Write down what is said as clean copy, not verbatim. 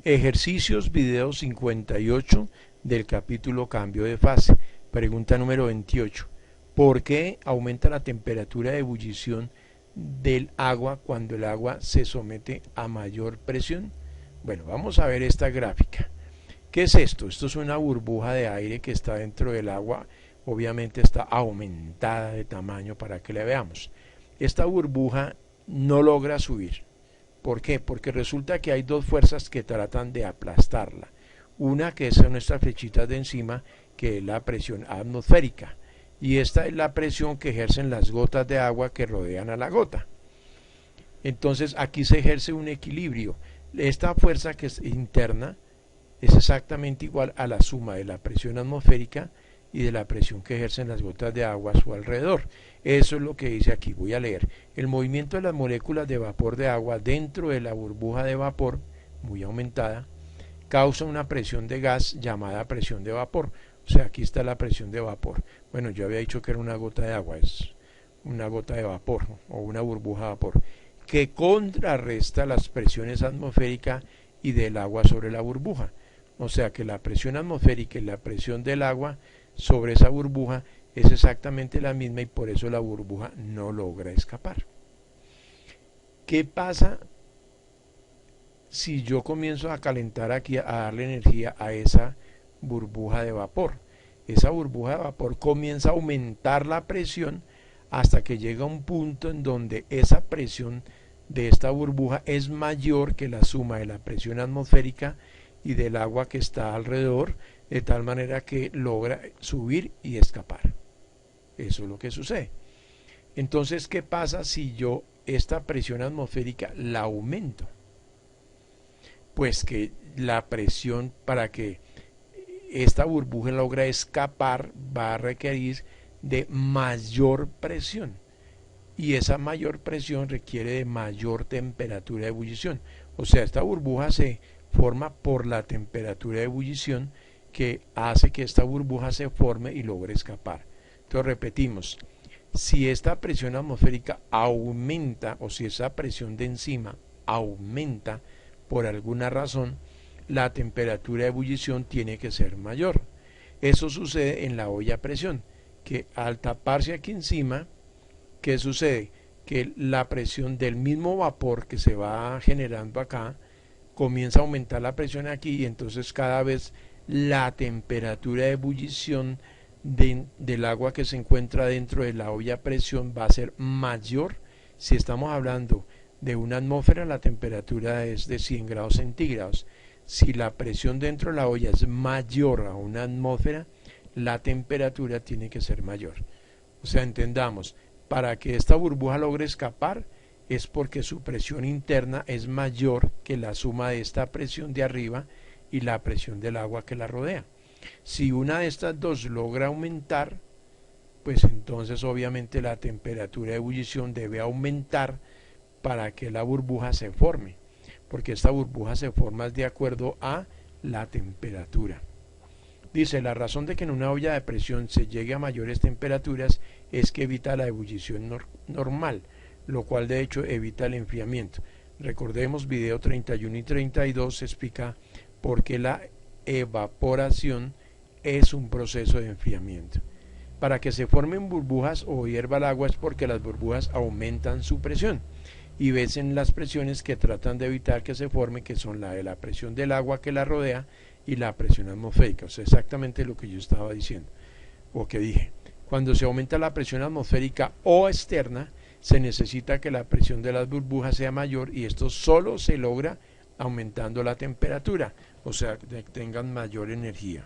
Ejercicios video 58 del capítulo cambio de fase. Pregunta número 28. ¿Por qué aumenta la temperatura de ebullición del agua cuando el agua se somete a mayor presión? Bueno, vamos a ver esta gráfica. ¿Qué es esto? Esto es una burbuja de aire que está dentro del agua. Obviamente está aumentada de tamaño para que la veamos. Esta burbuja no logra subir. ¿Por qué? Porque resulta que hay dos fuerzas que tratan de aplastarla. Una que son nuestras flechitas de encima, que es la presión atmosférica. Y esta es la presión que ejercen las gotas de agua que rodean a la gota. Entonces aquí se ejerce un equilibrio. Esta fuerza que es interna es exactamente igual a la suma de la presión atmosférica y de la presión que ejercen las gotas de agua a su alrededor. Eso es lo que dice aquí. Voy a leer. El movimiento de las moléculas de vapor de agua dentro de la burbuja de vapor, muy aumentada, causa una presión de gas llamada presión de vapor. O sea, aquí está la presión de vapor. Bueno, yo había dicho que era una gota de agua, es una gota de vapor o una burbuja de vapor, que contrarresta las presiones atmosféricas y del agua sobre la burbuja. O sea que la presión atmosférica y la presión del agua sobre esa burbuja es exactamente la misma y por eso la burbuja no logra escapar. ¿Qué pasa si yo comienzo a calentar aquí, a darle energía a esa burbuja de vapor? Esa burbuja de vapor comienza a aumentar la presión hasta que llega a un punto en donde esa presión de esta burbuja es mayor que la suma de la presión atmosférica y del agua que está alrededor, de tal manera que logra subir y escapar. Eso es lo que sucede. Entonces, ¿qué pasa si yo esta presión atmosférica la aumento? Pues que la presión para que esta burbuja logre escapar va a requerir de mayor presión. Y esa mayor presión requiere de mayor temperatura de ebullición. O sea, esta burbuja se forma por la temperatura de ebullición que hace que esta burbuja se forme y logre escapar. Entonces repetimos, si esta presión atmosférica aumenta o si esa presión de encima aumenta por alguna razón, la temperatura de ebullición tiene que ser mayor. Eso sucede en la olla a presión, que al taparse aquí encima, ¿qué sucede? Que la presión del mismo vapor que se va generando acá comienza a aumentar la presión aquí y entonces cada vez la temperatura de ebullición del agua que se encuentra dentro de la olla a presión va a ser mayor. Si estamos hablando de una atmósfera, la temperatura es de 100 grados centígrados. Si la presión dentro de la olla es mayor a una atmósfera, la temperatura tiene que ser mayor. O sea, entendamos, para que esta burbuja logre escapar es porque su presión interna es mayor que la suma de esta presión de arriba y la presión del agua que la rodea. Si una de estas dos logra aumentar, pues entonces obviamente la temperatura de ebullición debe aumentar para que la burbuja se forme, porque esta burbuja se forma de acuerdo a la temperatura. Dice, la razón de que en una olla de presión se llegue a mayores temperaturas es que evita la ebullición normal, lo cual de hecho evita el enfriamiento. Recordemos, video 31 y 32 se explica por qué la evaporación es un proceso de enfriamiento. Para que se formen burbujas o hierva el agua es porque las burbujas aumentan su presión y vencen las presiones que tratan de evitar que se forme, que son la de la presión del agua que la rodea y la presión atmosférica. O sea, exactamente lo que yo estaba diciendo o que dije. Cuando se aumenta la presión atmosférica o externa, se necesita que la presión de las burbujas sea mayor y esto solo se logra aumentando la temperatura, o sea, que tengan mayor energía.